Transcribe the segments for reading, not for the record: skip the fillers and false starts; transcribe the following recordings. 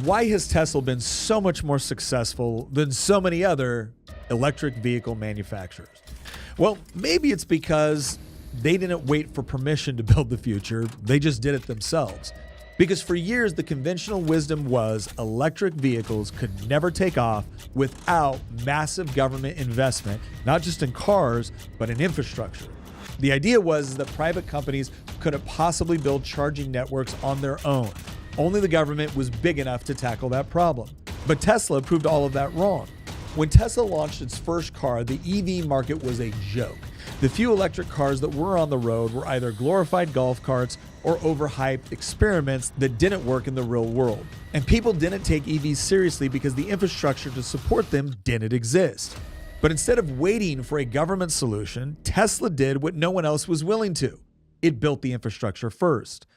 Why has Tesla been so much more successful than so many other electric vehicle manufacturers? Well, maybe it's because they didn't wait for permission to build the future. They just did it themselves. Because for years, the conventional wisdom was electric vehicles could never take off without massive government investment, not just in cars, but in infrastructure. The idea was that private companies couldn't possibly build charging networks on their own. Only the government was big enough to tackle that problem. But Tesla proved all of that wrong. When Tesla launched its first car, the EV market was a joke. The few electric cars that were on the road were either glorified golf carts or overhyped experiments that didn't work in the real world. And people didn't take EVs seriously because the infrastructure to support them didn't exist. But instead of waiting for a government solution, Tesla did what no one else was willing to. It built the infrastructure first.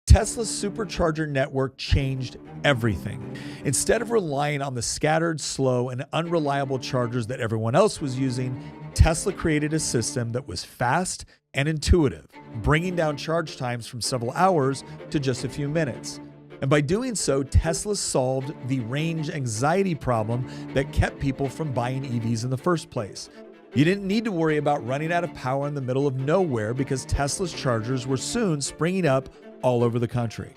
Tesla's supercharger network changed everything. Instead of relying on the scattered, slow, and unreliable chargers that everyone else was using, Tesla created a system that was fast and intuitive, bringing down charge times from several hours to just a few minutes. And by doing so, Tesla solved the range anxiety problem that kept people from buying EVs in the first place. You didn't need to worry about running out of power in the middle of nowhere because Tesla's chargers were soon springing up all over the country.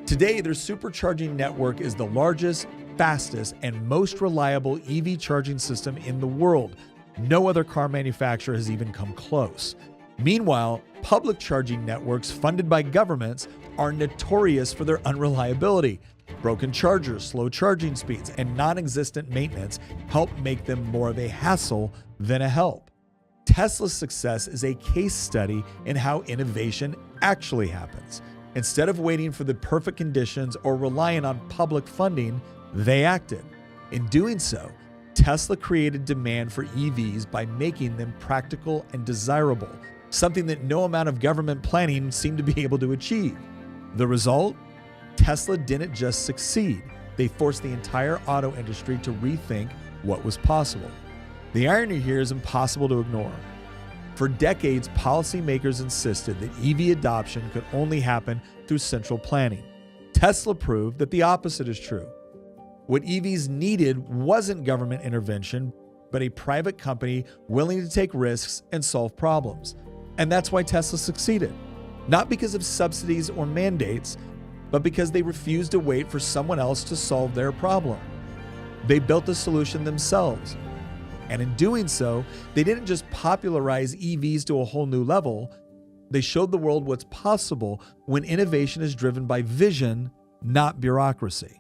Today, their supercharging network is the largest, fastest, and most reliable EV charging system in the world. No other car manufacturer has even come close. Meanwhile, public charging networks funded by governments are notorious for their unreliability. Broken chargers, slow charging speeds, and non-existent maintenance help make them more of a hassle than a help. Tesla's success is a case study in how innovation actually happens. Instead of waiting for the perfect conditions or relying on public funding, they acted. In doing so, Tesla created demand for EVs by making them practical and desirable, something that no amount of government planning seemed to be able to achieve. The result? Tesla didn't just succeed. They forced the entire auto industry to rethink what was possible. The irony here is impossible to ignore. For decades, policymakers insisted that EV adoption could only happen through central planning. Tesla proved that the opposite is true. What EVs needed wasn't government intervention, but a private company willing to take risks and solve problems. And that's why Tesla succeeded. Not because of subsidies or mandates, but because they refused to wait for someone else to solve their problem. They built the solution themselves. And in doing so, they didn't just popularize EVs to a whole new level, they showed the world what's possible when innovation is driven by vision, not bureaucracy.